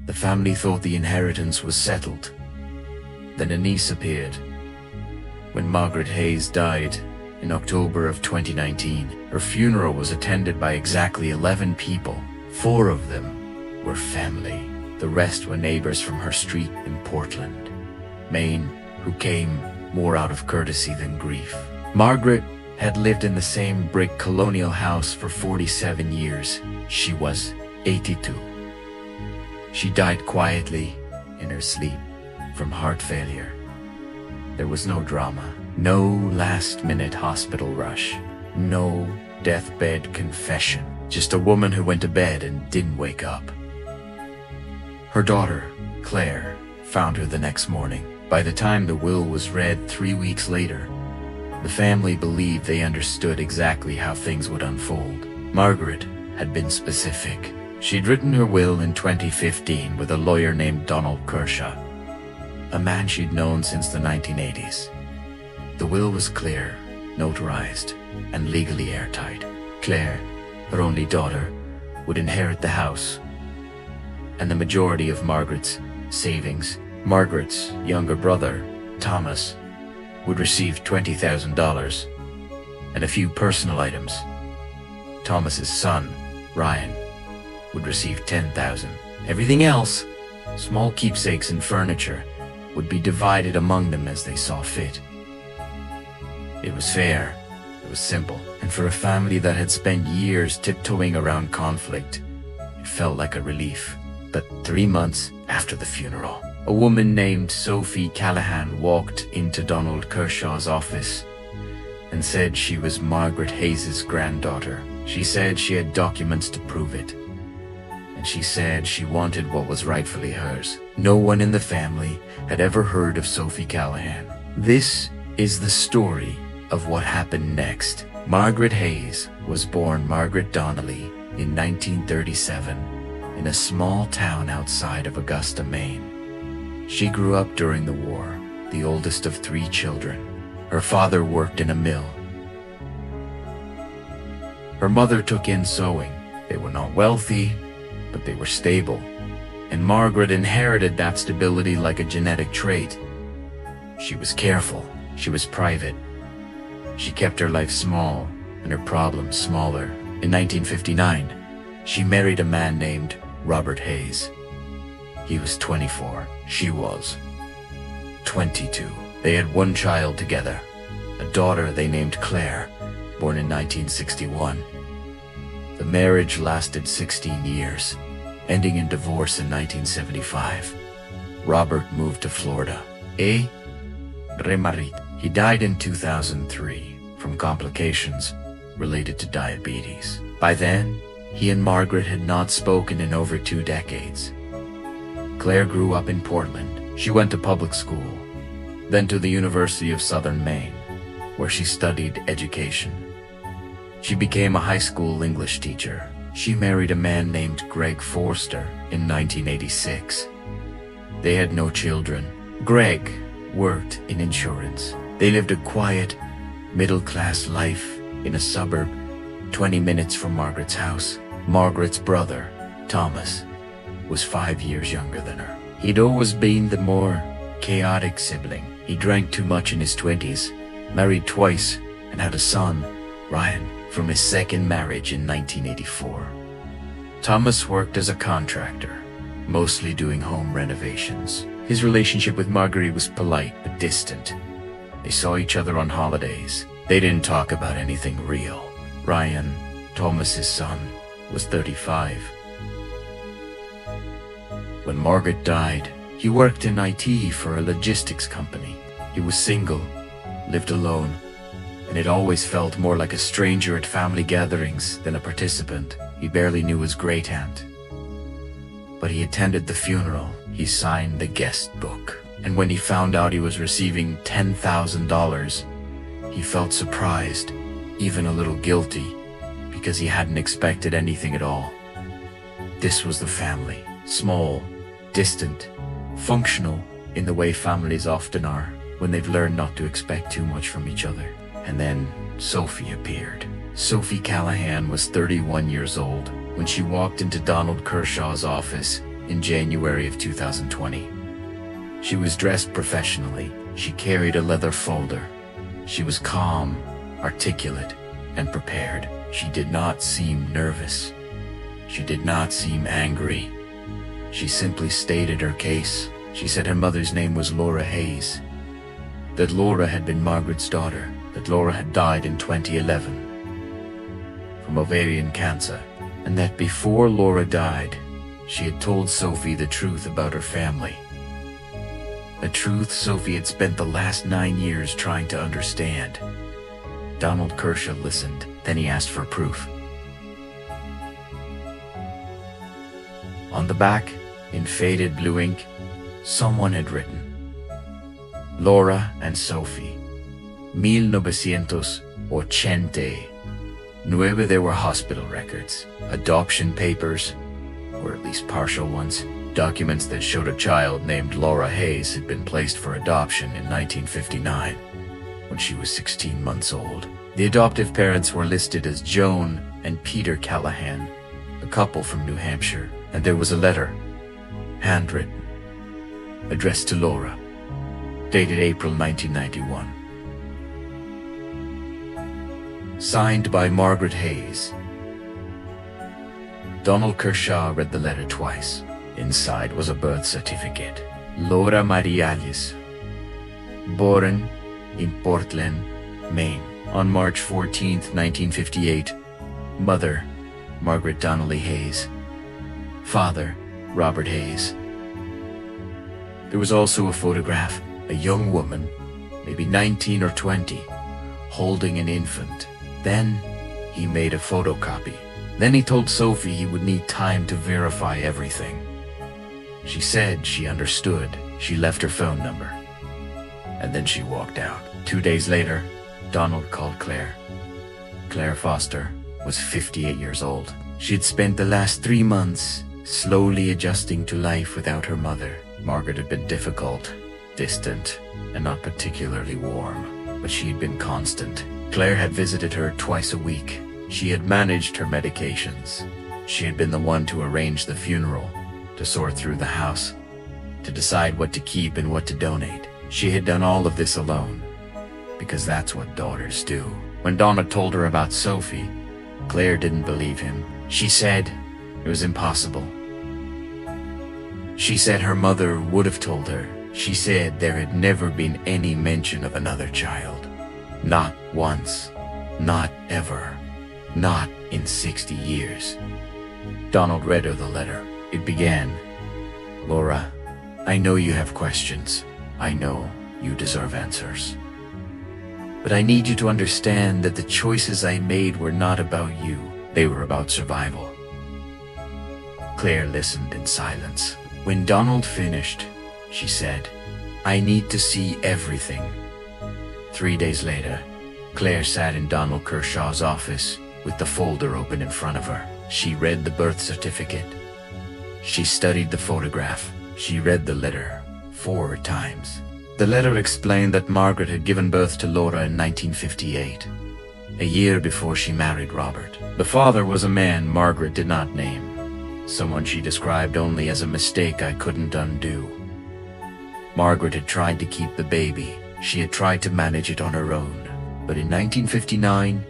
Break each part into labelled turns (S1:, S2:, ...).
S1: The family thought the inheritance was settled. Then a niece appeared. When Margaret Hayes died in October of 2019, her funeral was attended by exactly 11 people. 4 of them were family. The rest were neighbors from her street in Portland, Maine, who came more out of courtesy than grief. Margaret had lived in the same brick colonial house for 47 years. She was 82. She died quietly in her sleep from heart failure. There was no drama, no last-minute hospital rush, no deathbed confession, just a woman who went to bed and didn't wake up. Her daughter, Claire, found her the next morning. By the time the will was read 3 weeks later, the family believed they understood exactly how things would unfold. Margaret had been specific. She'd written her will in 2015 with a lawyer named Donald Kershaw, a man she'd known since the 1980s. The will was clear, notarized, and legally airtight. Claire, her only daughter, would inherit the house and the majority of Margaret's savings. Margaret's younger brother, Thomas, would receive $20,000 and a few personal items. Thomas's son, Ryan, would receive $10,000. Everything else, small keepsakes and furniture, would be divided among them as they saw fit. It was fair, it was simple, and for a family that had spent years tiptoeing around conflict, it felt like a relief. But 3 months after the funeral, a woman named Sophie Callahan walked into Donald Kershaw's office and said she was Margaret Hayes' granddaughter. She said she had documents to prove it, and she said she wanted what was rightfully hers. No one in the family had ever heard of Sophie Callahan. This is the story of what happened next. Margaret Hayes was born Margaret Donnelly in 1937 in a small town outside of Augusta, Maine. She grew up during the war, the oldest of 3 children. Her father worked in a mill. Her mother took in sewing. They were not wealthy, but they were stable. And Margaret inherited that stability like a genetic trait. She was careful. She was private. She kept her life small and her problems smaller. In 1959, she married a man named Robert Hayes. He was 24. She was 22. They had 1 child together, a daughter they named Claire, born in 1961. The marriage lasted 16 years, ending in divorce in 1975. Robert moved to Florida. Remarried. He died in 2003 from complications related to diabetes. By then, he and Margaret had not spoken in over 2 decades. Claire grew up in Portland. She went to public school, then to the University of Southern Maine, where she studied education. She became a high school English teacher. She married a man named Greg Forster in 1986. They had no children. Greg worked in insurance. They lived a quiet, middle-class life in a suburb 20 minutes from Margaret's house. Margaret's brother, Thomas, was 5 years younger than her. He'd always been the more chaotic sibling. He drank too much in his 20s, married twice, and had a son, Ryan, from his second marriage in 1984. Thomas worked as a contractor, mostly doing home renovations. His relationship with Marguerite was polite but distant. They saw each other on holidays. They didn't talk about anything real. Ryan, Thomas's son, was 35. When Margaret died, he worked in IT for a logistics company. He was single, lived alone, and it always felt more like a stranger at family gatherings than a participant. He barely knew his great-aunt. But he attended the funeral. He signed the guest book. And when he found out he was receiving $10,000, he felt surprised, even a little guilty, because he hadn't expected anything at all. This was the family. Small, distant, functional in the way families often are when they've learned not to expect too much from each other. And then Sophie appeared. Sophie Callahan was 31 years old when she walked into Donald Kershaw's office in January of 2020. She was dressed professionally. She carried a leather folder. She was calm, articulate, and prepared. She did not seem nervous. She did not seem angry. She simply stated her case. She said her mother's name was Laura Hayes, that Laura had been Margaret's daughter, that Laura had died in 2011 from ovarian cancer, and that before Laura died, she had told Sophie the truth about her family. A truth Sophie had spent the last 9 years trying to understand. Donald Kershaw listened, then he asked for proof. On the back, in faded blue ink, someone had written, Laura and Sophie, 1989. There were hospital records, adoption papers, or at least partial ones, documents that showed a child named Laura Hayes had been placed for adoption in 1959, when she was 16 months old. The adoptive parents were listed as Joan and Peter Callahan, a couple from New Hampshire, and there was a letter, handwritten, addressed to Laura, dated April 1991. Signed by Margaret Hayes. Donald Kershaw read the letter twice. Inside was a birth certificate. Laura Mariales, born in Portland, Maine, on March 14, 1958. Mother, Margaret Donnelly Hayes. Father, Robert Hayes. There was also a photograph, a young woman, maybe 19 or 20, holding an infant. Then he made a photocopy. Then he told Sophie he would need time to verify everything. She said she understood. She left her phone number. And then she walked out. 2 days later, Donald called Claire. Claire Foster was 58 years old. She'd spent the last 3 months slowly adjusting to life without her mother. Margaret had been difficult, distant, and not particularly warm, but she had been constant. Claire had visited her twice a week. She had managed her medications. She had been the one to arrange the funeral, to sort through the house, to decide what to keep and what to donate. She had done all of this alone, because that's what daughters do. When Donna told her about Sophie, Claire didn't believe him. She said it was impossible. She said her mother would have told her. She said there had never been any mention of another child. Not once. Not ever. Not in 60 years. Donald read her the letter. It began, Laura, I know you have questions. I know you deserve answers. But I need you to understand that the choices I made were not about you. They were about survival. Claire listened in silence. When Donald finished, she said, I need to see everything. 3 days later, Claire sat in Donald Kershaw's office with the folder open in front of her. She read the birth certificate. She studied the photograph. She read the letter 4 times. The letter explained that Margaret had given birth to Laura in 1958, a year before she married Robert. The father was a man Margaret did not name, someone she described only as a mistake I couldn't undo. Margaret had tried to keep the baby. She had tried to manage it on her own. But in 1959,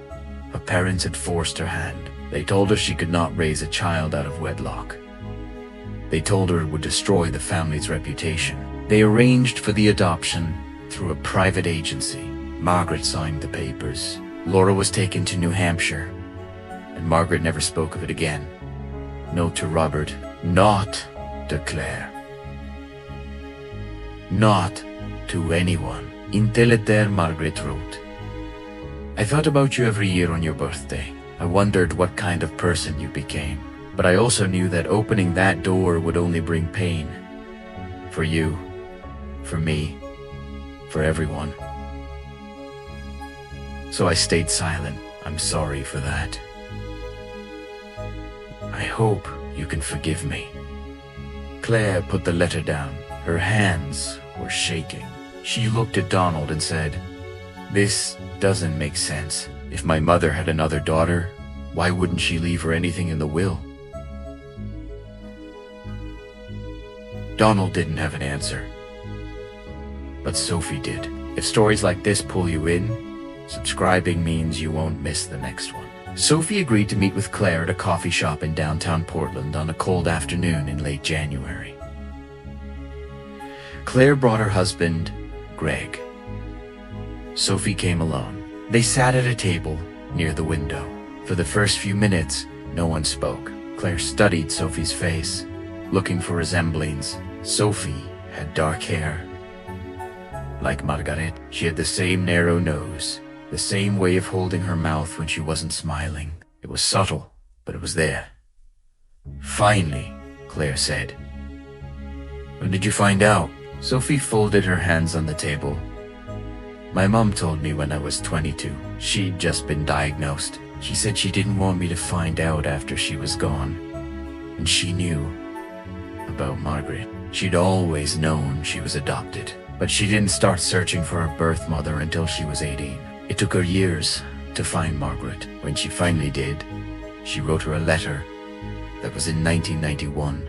S1: her parents had forced her hand. They told her she could not raise a child out of wedlock. They told her it would destroy the family's reputation. They arranged for the adoption through a private agency. Margaret signed the papers. Laura was taken to New Hampshire, and Margaret never spoke of it again. Note to Robert, not to Claire. Not to anyone. In Teleter, Margaret wrote, I thought about you every year on your birthday. I wondered what kind of person you became. But I also knew that opening that door would only bring pain. For you, for me, for everyone. So I stayed silent. I'm sorry for that. I hope you can forgive me. Claire put the letter down. Her hands were shaking. She looked at Donald and said, This doesn't make sense. If my mother had another daughter, why wouldn't she leave her anything in the will? Donald didn't have an answer, but Sophie did. If stories like this pull you in, subscribing means you won't miss the next one. Sophie agreed to meet with Claire at a coffee shop in downtown Portland on a cold afternoon in late January. Claire brought her husband, Greg. Sophie came alone. They sat at a table near the window. For the first few minutes, no one spoke. Claire studied Sophie's face, looking for resemblings. Sophie had dark hair. Like Margaret, she had the same narrow nose, the same way of holding her mouth when she wasn't smiling. It was subtle, but it was there. "Finally," Claire said. "When did you find out?" Sophie folded her hands on the table. "My mom told me when I was 22. She'd just been diagnosed. She said she didn't want me to find out after she was gone. And she knew about Margaret. She'd always known she was adopted, but she didn't start searching for her birth mother until she was 18. It took her years to find Margaret. When she finally did, she wrote her a letter that was in 1991.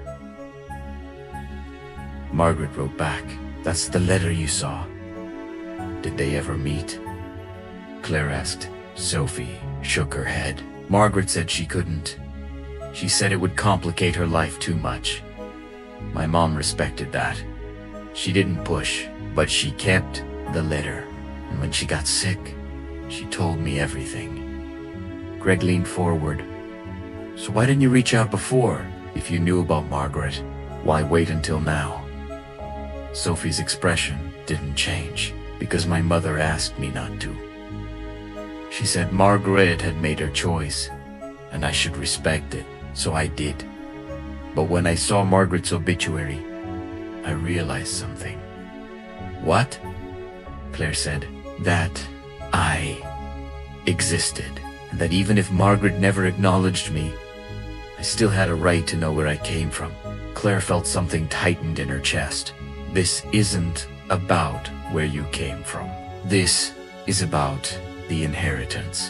S1: Margaret wrote back, "That's the letter you saw. Did they ever meet?" Claire asked. Sophie shook her head. Margaret said she couldn't. She said it would complicate her life too much. My mom respected that. She didn't push, but she kept the letter. And when she got sick, she told me everything. Greg leaned forward. "So why didn't you reach out before? If you knew about Margaret, why wait until now?" Sophie's expression didn't change, because my mother asked me not to. She said Margaret had made her choice, and I should respect it, so I did. But when I saw Margaret's obituary, I realized something. "What?" Claire said. "That I existed, and that even if Margaret never acknowledged me, I still had a right to know where I came from." Claire felt something tightened in her chest. "This isn't about where you came from. This is about the inheritance."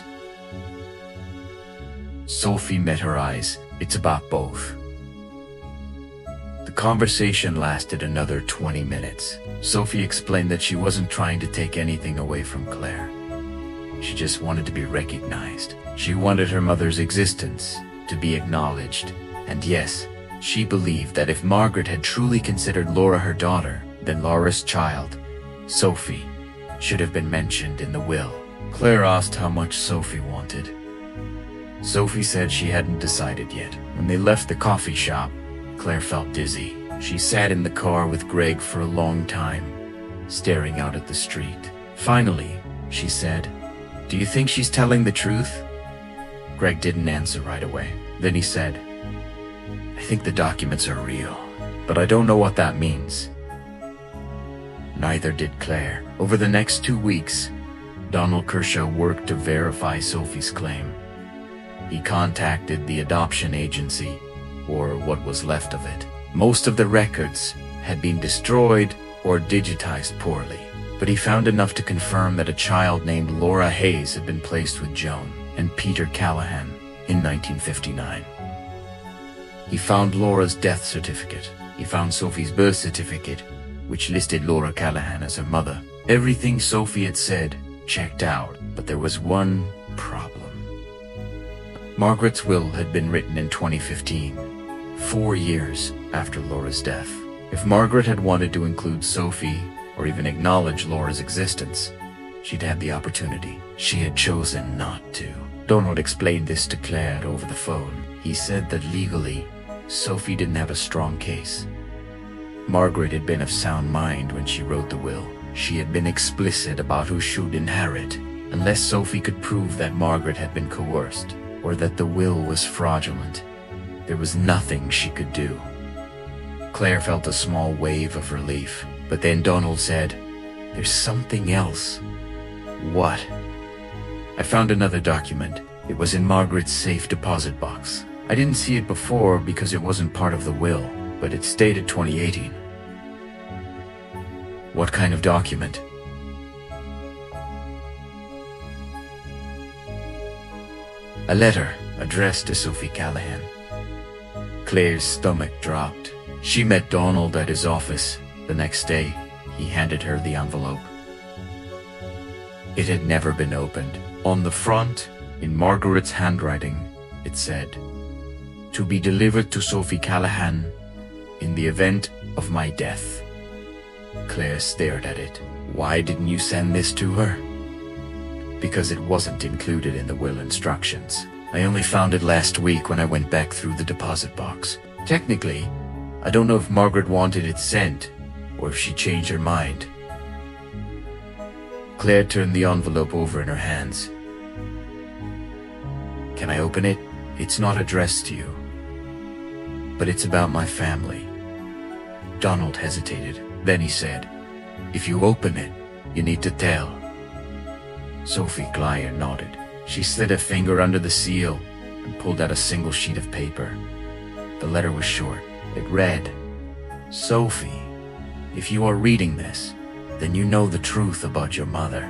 S1: Sophie met her eyes. "It's about both." The conversation lasted another 20 minutes. Sophie explained that she wasn't trying to take anything away from Claire. She just wanted to be recognized. She wanted her mother's existence to be acknowledged. And yes, she believed that if Margaret had truly considered Laura her daughter, then Laura's child, Sophie, should have been mentioned in the will. Claire asked how much Sophie wanted. Sophie said she hadn't decided yet. When they left the coffee shop, Claire felt dizzy. She sat in the car with Greg for a long time, staring out at the street. Finally, she said, "Do you think she's telling the truth?" Greg didn't answer right away. Then he said, "I think the documents are real, but I don't know what that means." Neither did Claire. Over the next 2 weeks, Donald Kershaw worked to verify Sophie's claim. He contacted the adoption agency, or what was left of it. Most of the records had been destroyed or digitized poorly, but he found enough to confirm that a child named Laura Hayes had been placed with Joan and Peter Callahan in 1959. He found Laura's death certificate. He found Sophie's birth certificate, which listed Laura Callahan as her mother. Everything Sophie had said checked out, but there was one problem. Margaret's will had been written in 2015, 4 years after Laura's death. If Margaret had wanted to include Sophie, or even acknowledge Laura's existence, she'd had the opportunity. She had chosen not to. Donald explained this to Claire over the phone. He said that legally, Sophie didn't have a strong case. Margaret had been of sound mind when she wrote the will. She had been explicit about who should inherit. Unless Sophie could prove that Margaret had been coerced, or that the will was fraudulent, there was nothing she could do. Claire felt a small wave of relief, but then Donald said, "There's something else." "What?" "I found another document. It was in Margaret's safe deposit box. I didn't see it before because it wasn't part of the will, but it's dated 2018. "What kind of document?" "A letter addressed to Sophie Callahan." Claire's stomach dropped. She met Donald at his office. The next day, he handed her the envelope. It had never been opened. On the front, in Margaret's handwriting, it said, "To be delivered to Sophie Callahan in the event of my death." Claire stared at it. "Why didn't you send this to her?" "Because it wasn't included in the will instructions. I only found it last week when I went back through the deposit box. Technically, I don't know if Margaret wanted it sent, or if she changed her mind." Claire turned the envelope over in her hands. "Can I open it? It's not addressed to you, but it's about my family." Donald hesitated. Then he said, "If you open it, you need to tell." Sophie Glyer nodded. She slid a finger under the seal and pulled out a single sheet of paper. The letter was short. It read, "Sophie, if you are reading this, then you know the truth about your mother.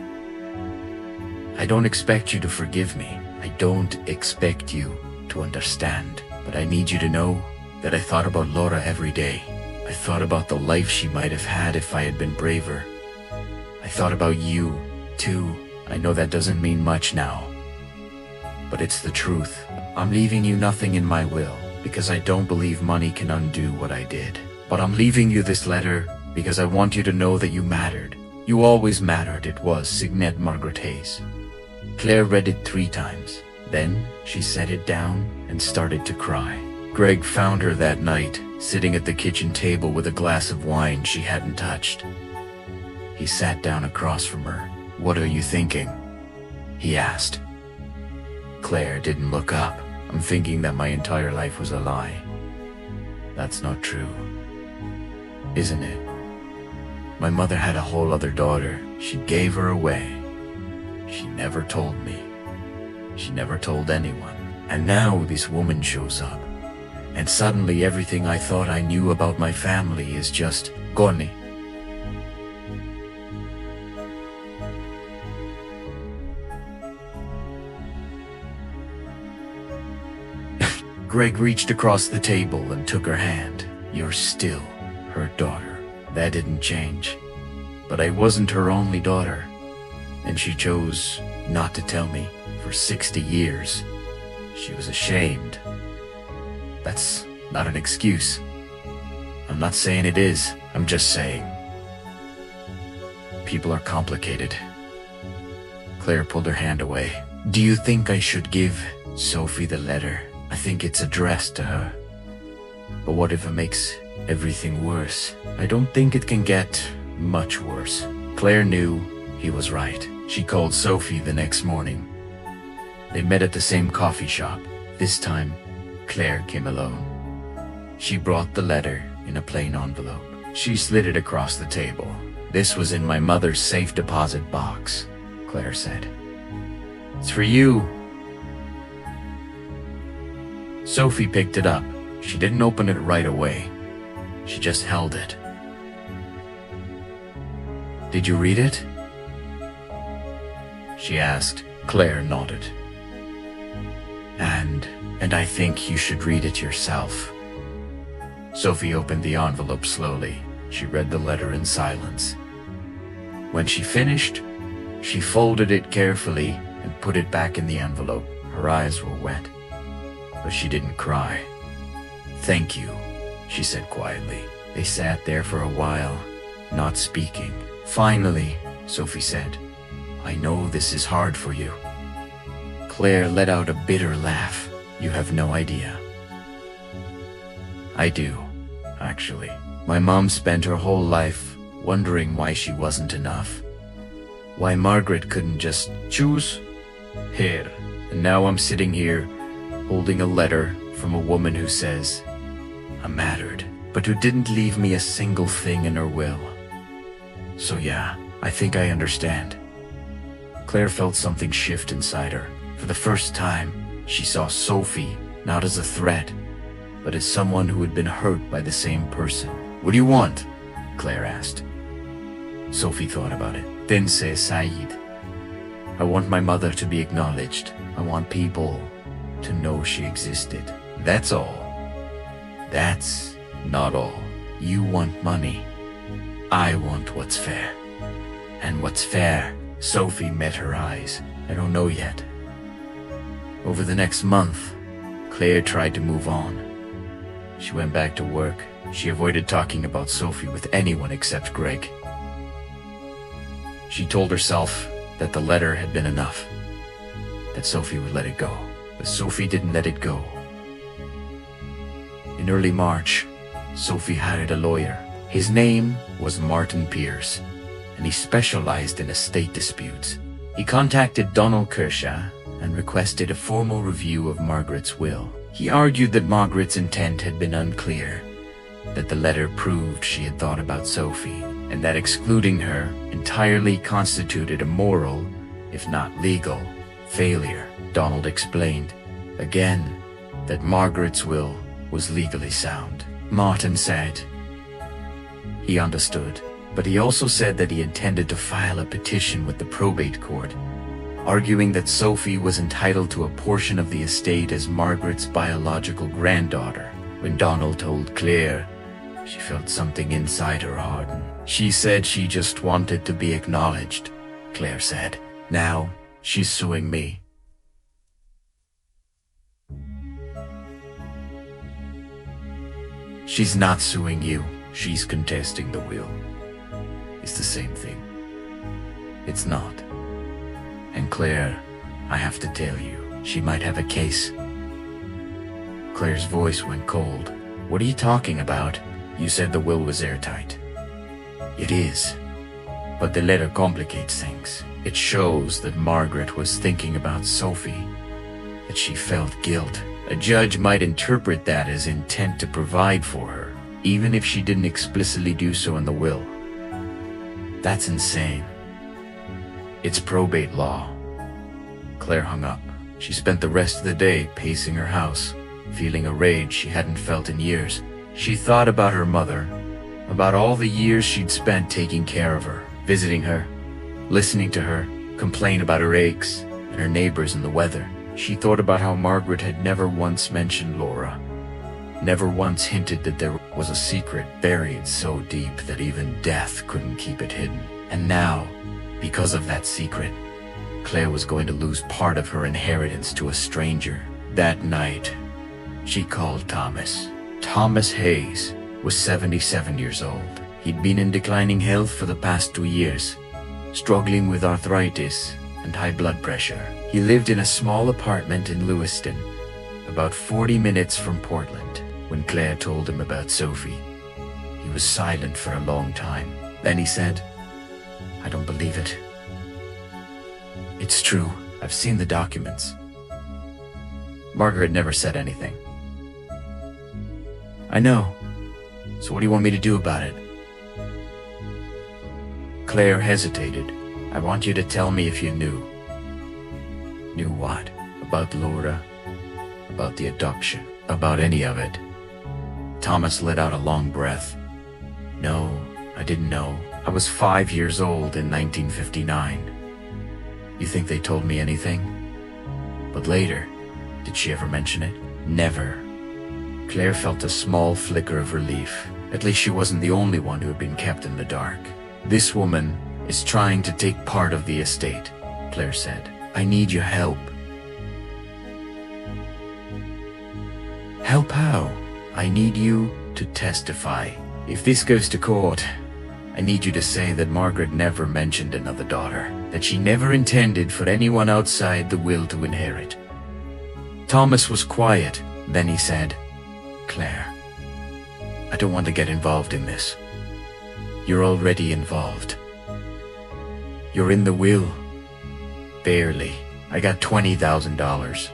S1: I don't expect you to forgive me. I don't expect you to understand. But I need you to know that I thought about Laura every day. I thought about the life she might have had if I had been braver. I thought about you, too. I know that doesn't mean much now, but it's the truth. I'm leaving you nothing in my will, because I don't believe money can undo what I did. But I'm leaving you this letter because I want you to know that you mattered. You always mattered. It was Signet Margaret Hayes." Claire read it 3 times. Then she set it down and started to cry. Greg found her that night, sitting at the kitchen table with a glass of wine she hadn't touched. He sat down across from her. "What are you thinking?" he asked. Claire didn't look up. "I'm thinking that my entire life was a lie." "That's not true, isn't it? My mother had a whole other daughter. She gave her away. She never told me. She never told anyone. And now this woman shows up. And suddenly everything I thought I knew about my family is just gone." Greg reached across the table and took her hand. "You're still her daughter. That didn't change. But I wasn't her only daughter. And she chose not to tell me for 60 years. She was ashamed. That's not an excuse. I'm not saying it is. I'm just saying. People are complicated." Claire pulled her hand away. "Do you think I should give Sophie the letter? I think it's addressed to her. But what if it makes everything worse? I don't think it can get much worse." Claire knew he was right. She called Sophie the next morning. They met at the same coffee shop. This time, Claire came alone. She brought the letter in a plain envelope. She slid it across the table. "This was in my mother's safe deposit box," Claire said. "It's for you." Sophie picked it up. She didn't open it right away. She just held it. "Did you read it?" she asked. Claire nodded. And I think you should read it yourself." Sophie opened the envelope slowly. She read the letter in silence. When she finished, she folded it carefully and put it back in the envelope. Her eyes were wet, but she didn't cry. "Thank you," she said quietly. They sat there for a while, not speaking. Finally, Sophie said, "I know this is hard for you." Claire let out a bitter laugh. "You have no idea." "I do, actually. My mom spent her whole life wondering why she wasn't enough. Why Margaret couldn't just choose here. And now I'm sitting here holding a letter from a woman who says I mattered, but who didn't leave me a single thing in her will. So yeah, I think I understand." Claire felt something shift inside her. For the first time, she saw Sophie not as a threat, but as someone who had been hurt by the same person. "What do you want?" Claire asked. Sophie thought about it. "Then say Saeed. I want my mother to be acknowledged. I want people to know she existed. That's all." "That's not all." You want money. I want what's fair. And what's fair? Sophie met her eyes. I don't know yet. Over the next month, Claire tried to move on. She went back to work. She avoided talking about Sophie with anyone except Greg. She told herself that the letter had been enough, that Sophie would let it go. But Sophie didn't let it go. In early March, Sophie hired a lawyer. His name was Martin Pierce, and he specialized in estate disputes. He contacted Donald Kershaw and requested a formal review of Margaret's will. He argued that Margaret's intent had been unclear, that the letter proved she had thought about Sophie, and that excluding her entirely constituted a moral, if not legal, failure. Donald explained, again, that Margaret's will was legally sound. Martin said he understood, but he also said that he intended to file a petition with the probate court, arguing that Sophie was entitled to a portion of the estate as Margaret's biological granddaughter. When Donald told Claire, she felt something inside her harden. She said she just wanted to be acknowledged, Claire said. Now, she's suing me. She's not suing you. She's contesting the will. It's the same thing. It's not. And Claire, I have to tell you, she might have a case. Claire's voice went cold. What are you talking about? You said the will was airtight. It is. But the letter complicates things. It shows that Margaret was thinking about Sophie, that she felt guilt. A judge might interpret that as intent to provide for her, even if she didn't explicitly do so in the will. That's insane. It's probate law. Claire hung up. She spent the rest of the day pacing her house, feeling a rage she hadn't felt in years. She thought about her mother, about all the years she'd spent taking care of her, visiting her, listening to her, complain about her aches and her neighbors and the weather. She thought about how Margaret had never once mentioned Laura, never once hinted that there was a secret buried so deep that even death couldn't keep it hidden. And now, because of that secret, Claire was going to lose part of her inheritance to a stranger. That night, she called Thomas. Thomas Hayes was 77 years old. He'd been in declining health for the past 2 years, struggling with arthritis and high blood pressure. He lived in a small apartment in Lewiston, about 40 minutes from Portland. When Claire told him about Sophie, he was silent for a long time. Then he said, I don't believe it. It's true. I've seen the documents. Margaret never said anything. I know. So what do you want me to do about it? Claire hesitated. I want you to tell me if you knew. Knew what? About Laura? About the adoption? About any of it? Thomas let out a long breath. No, I didn't know. I was 5 years old in 1959. You think they told me anything? But later, did she ever mention it? Never. Claire felt a small flicker of relief. At least she wasn't the only one who had been kept in the dark. This woman is trying to take part of the estate, Claire said. I need your help. Help how? I need you to testify. If this goes to court, I need you to say that Margaret never mentioned another daughter, that she never intended for anyone outside the will to inherit. Thomas was quiet. Then he said, Claire, I don't want to get involved in this. You're already involved. You're in the will. Barely. I got $20,000.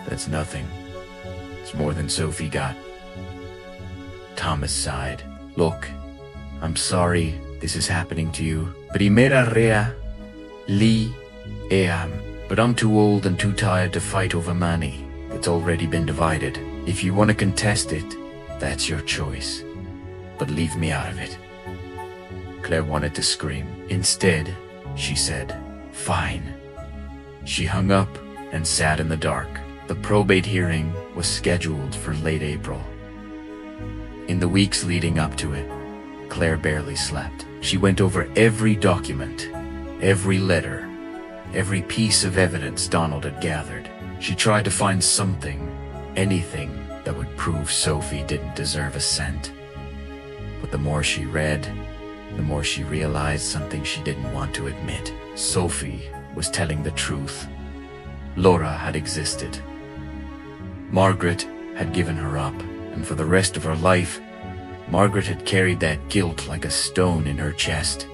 S1: That's nothing. It's more than Sophie got. Thomas sighed. Look, I'm sorry this is happening to you, but but I'm too old and too tired to fight over money. It's already been divided. If you want to contest it, that's your choice. But leave me out of it. Claire wanted to scream. Instead, she said, fine. She hung up and sat in the dark. The probate hearing was scheduled for late April. In the weeks leading up to it, Claire barely slept. She went over every document, every letter, every piece of evidence Donald had gathered. She tried to find something, anything that would prove Sophie didn't deserve a cent. But the more she read, the more she realized something she didn't want to admit. Sophie was telling the truth. Laura had existed. Margaret had given her up, and for the rest of her life, Margaret had carried that guilt like a stone in her chest.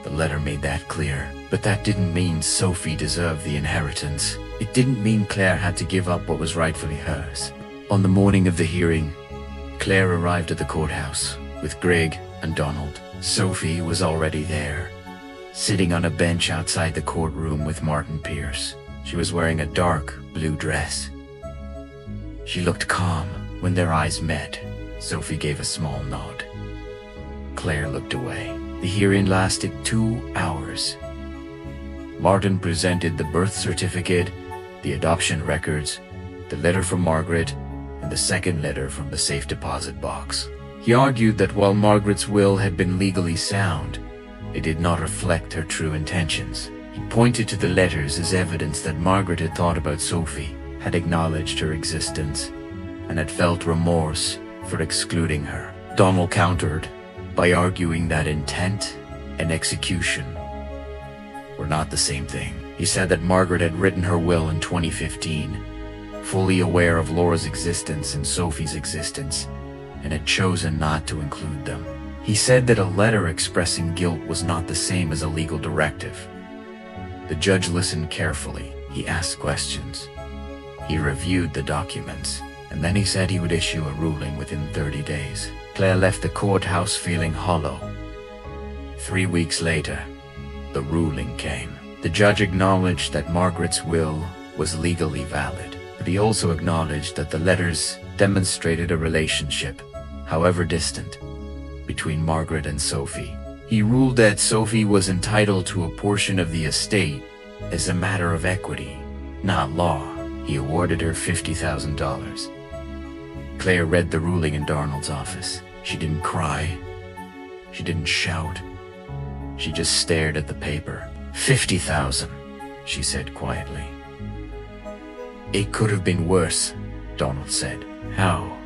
S1: The letter made that clear, but that didn't mean Sophie deserved the inheritance. It didn't mean Claire had to give up what was rightfully hers. On the morning of the hearing, Claire arrived at the courthouse with Greg and Donald. Sophie was already there, sitting on a bench outside the courtroom with Martin Pierce. She was wearing a dark blue dress. She looked calm. When their eyes met, Sophie gave a small nod. Claire looked away. The hearing lasted 2 hours. Martin presented the birth certificate, the adoption records, the letter from Margaret, and the second letter from the safe deposit box. He argued that while Margaret's will had been legally sound, it did not reflect her true intentions. He pointed to the letters as evidence that Margaret had thought about Sophie, had acknowledged her existence, and had felt remorse for excluding her. Donald countered by arguing that intent and execution were not the same thing. He said that Margaret had written her will in 2015, fully aware of Laura's existence and Sophie's existence, and had chosen not to include them. He said that a letter expressing guilt was not the same as a legal directive. The judge listened carefully. He asked questions. He reviewed the documents, and then he said he would issue a ruling within 30 days. Claire left the courthouse feeling hollow. 3 weeks later, the ruling came. The judge acknowledged that Margaret's will was legally valid, but he also acknowledged that the letters demonstrated a relationship, however distant, between Margaret and Sophie. He ruled that Sophie was entitled to a portion of the estate as a matter of equity, not law. He awarded her $50,000. Claire read the ruling in Donald's office. She didn't cry. She didn't shout. She just stared at the paper. $50,000, she said quietly. It could have been worse, Donald said. How?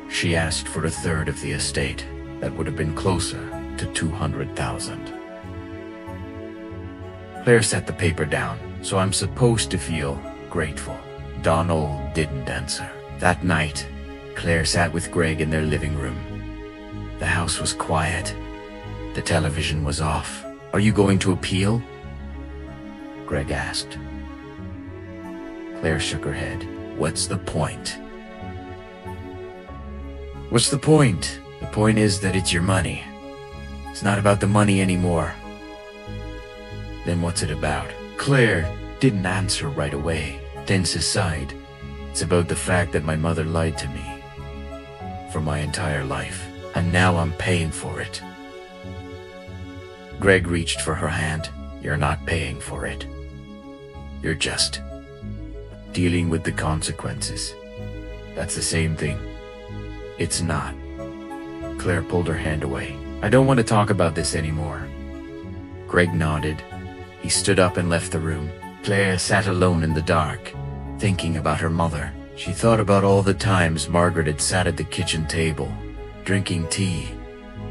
S1: She asked for a third of the estate. That would have been closer to $200,000. Claire set the paper down. So I'm supposed to feel grateful. Donald didn't answer. That night, Claire sat with Greg in their living room. The house was quiet. The television was off. Are you going to appeal? Greg asked. Claire shook her head. What's the point? What's the point? The point is that it's your money. It's not about the money anymore. Then what's it about? Claire didn't answer right away. Tense aside, it's about the fact that my mother lied to me for my entire life, and now I'm paying for it. Greg reached for her hand. You're not paying for it. You're just dealing with the consequences. That's the same thing. It's not. Claire pulled her hand away. I don't want to talk about this anymore. Greg nodded. He stood up and left the room. Claire sat alone in the dark, thinking about her mother. She thought about all the times Margaret had sat at the kitchen table, drinking tea,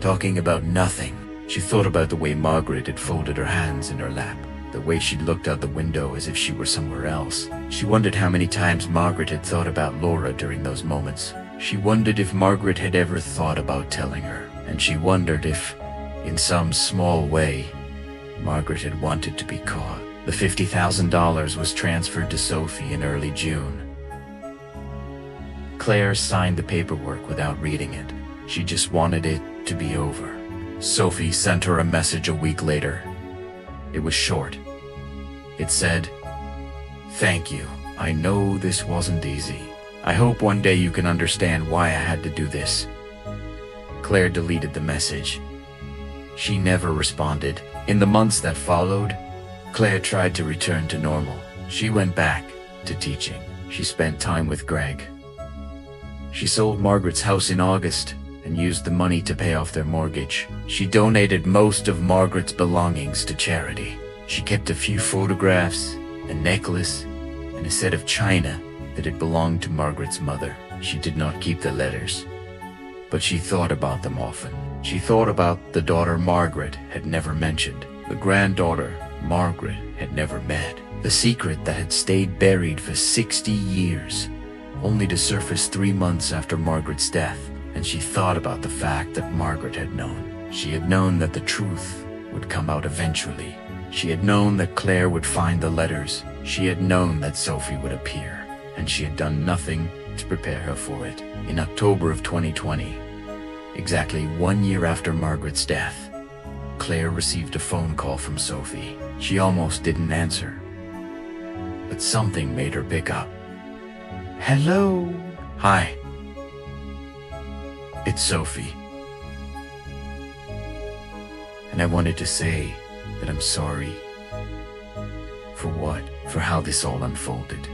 S1: talking about nothing. She thought about the way Margaret had folded her hands in her lap, the way she looked out the window as if she were somewhere else. She wondered how many times Margaret had thought about Laura during those moments. She wondered if Margaret had ever thought about telling her, and she wondered if, in some small way, Margaret had wanted to be caught. The $50,000 was transferred to Sophie in early June. Claire signed the paperwork without reading it. She just wanted it to be over. Sophie sent her a message a week later. It was short. It said, "Thank you. I know this wasn't easy. I hope one day you can understand why I had to do this." Claire deleted the message. She never responded. In the months that followed, Claire tried to return to normal. She went back to teaching. She spent time with Greg. She sold Margaret's house in August and used the money to pay off their mortgage. She donated most of Margaret's belongings to charity. She kept a few photographs, a necklace, and a set of china that had belonged to Margaret's mother. She did not keep the letters, but she thought about them often. She thought about the daughter Margaret had never mentioned, the granddaughter Margaret had never met, the secret that had stayed buried for 60 years, only to surface 3 months after Margaret's death. And she thought about the fact that Margaret had known. She had known that the truth would come out eventually. She had known that Claire would find the letters. She had known that Sophie would appear, and she had done nothing to prepare her for it. In October of 2020, exactly 1 year after Margaret's death, Claire received a phone call from Sophie. She almost didn't answer, but something made her pick up. Hello? Hi. It's Sophie. And I wanted to say that I'm sorry. For what? For how this all unfolded.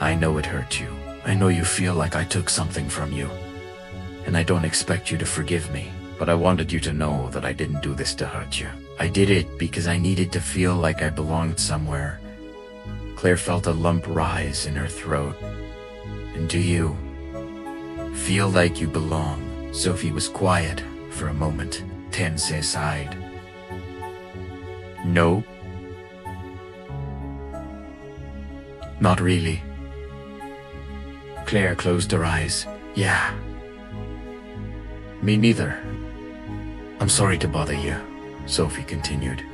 S1: I know it hurt you. I know you feel like I took something from you. And I don't expect you to forgive me. But I wanted you to know that I didn't do this to hurt you. I did it because I needed to feel like I belonged somewhere. Claire felt a lump rise in her throat. And do you feel like you belong? Sophie was quiet for a moment. Tense sighed. No. Not really. Claire closed her eyes. Yeah. Me neither. I'm sorry to bother you, Sophie continued.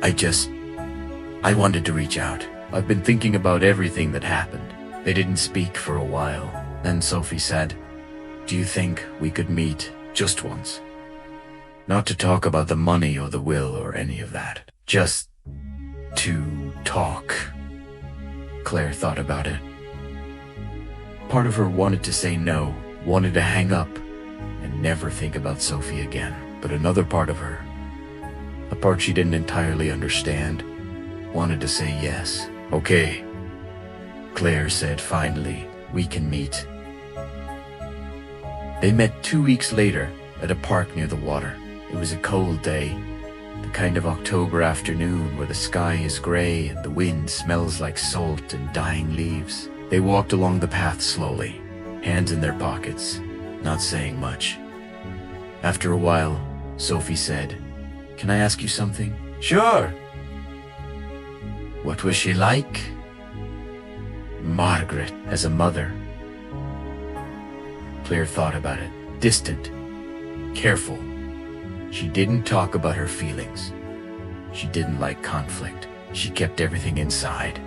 S1: I wanted to reach out. I've been thinking about everything that happened. They didn't speak for a while. Then Sophie said, do you think we could meet just once? Not to talk about the money or the will or any of that. Just to talk. Claire thought about it. Part of her wanted to say no, wanted to hang up and never think about Sophie again. But another part of her, a part she didn't entirely understand, wanted to say yes. Okay, Claire said finally, we can meet. They met 2 weeks later at a park near the water. It was a cold day, the kind of October afternoon where the sky is gray and the wind smells like salt and dying leaves. They walked along the path slowly, hands in their pockets, not saying much. After a while, Sophie said, can I ask you something? Sure. What was she like? Margaret as a mother. Claire thought about it. Distant, careful. She didn't talk about her feelings. She didn't like conflict. She kept everything inside.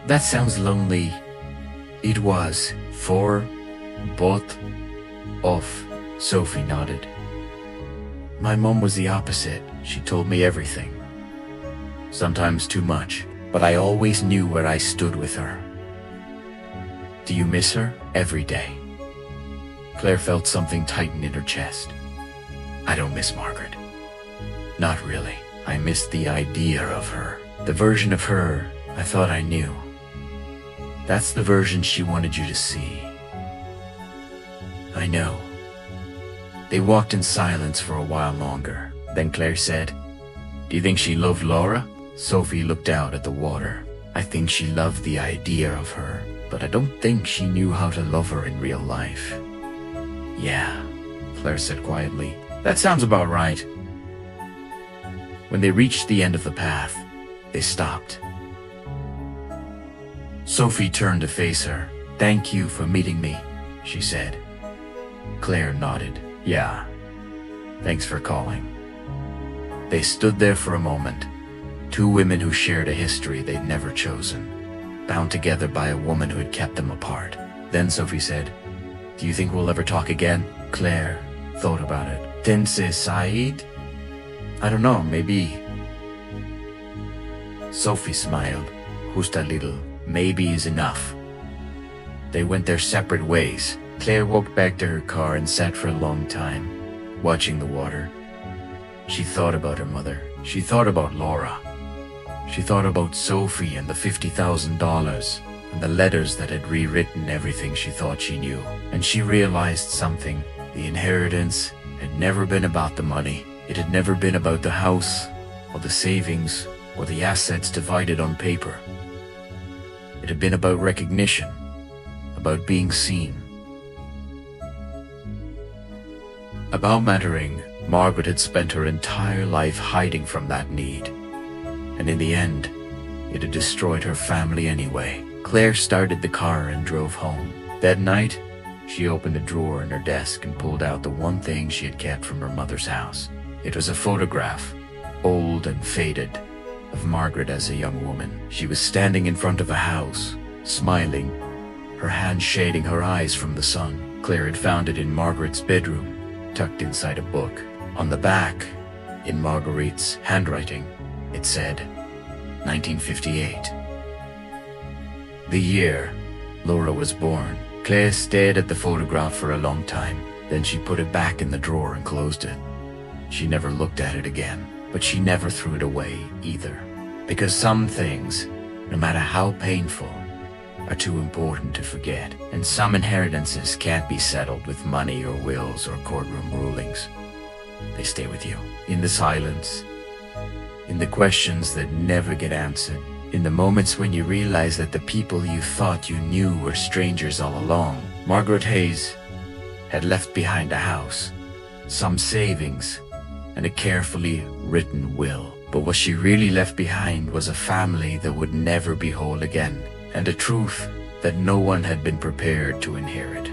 S1: That sounds lonely. It was for both of. Sophie nodded. My mom was the opposite. She told me everything. Sometimes too much, but I always knew where I stood with her. Do you miss her? Every day. Claire felt something tighten in her chest. I don't miss Margaret. Not really. I miss the idea of her. The version of her I thought I knew. That's the version she wanted you to see. I know. They walked in silence for a while longer. Then Claire said, do you think she loved Laura? Sophie looked out at the water. I think she loved the idea of her, but I don't think she knew how to love her in real life. Yeah, Claire said quietly. That sounds about right. When they reached the end of the path, they stopped. Sophie turned to face her. Thank you for meeting me, she said. Claire nodded. Yeah, thanks for calling. They stood there for a moment, two women who shared a history they'd never chosen, bound together by a woman who had kept them apart. Then Sophie said, do you think we'll ever talk again? Claire thought about it. Then says Saeed? I don't know, maybe. Sophie smiled, just a little. Maybe is enough. They went their separate ways. Claire walked back to her car and sat for a long time, watching the water. She thought about her mother. She thought about Laura. She thought about Sophie and the $50,000 and the letters that had rewritten everything she thought she knew. And she realized something. The inheritance had never been about the money. It had never been about the house, or the savings, or the assets divided on paper. It had been about recognition, about being seen. About mattering. Margaret had spent her entire life hiding from that need. And in the end, it had destroyed her family anyway. Claire started the car and drove home. That night, she opened a drawer in her desk and pulled out the one thing she had kept from her mother's house. It was a photograph, old and faded, of Margaret as a young woman. She was standing in front of a house, smiling, her hand shading her eyes from the sun. Claire had found it in Margaret's bedroom, tucked inside a book. On the back, in Marguerite's handwriting, it said, 1958. The year Laura was born. Claire stared at the photograph for a long time. Then she put it back in the drawer and closed it. She never looked at it again, but she never threw it away either. Because some things, no matter how painful, are too important to forget. And some inheritances can't be settled with money or wills or courtroom rulings. They stay with you, in the silence, in the questions that never get answered, in the moments when you realize that the people you thought you knew were strangers all along. Margaret Hayes had left behind a house, some savings, and a carefully written will. But what she really left behind was a family that would never be whole again, and a truth that no one had been prepared to inherit.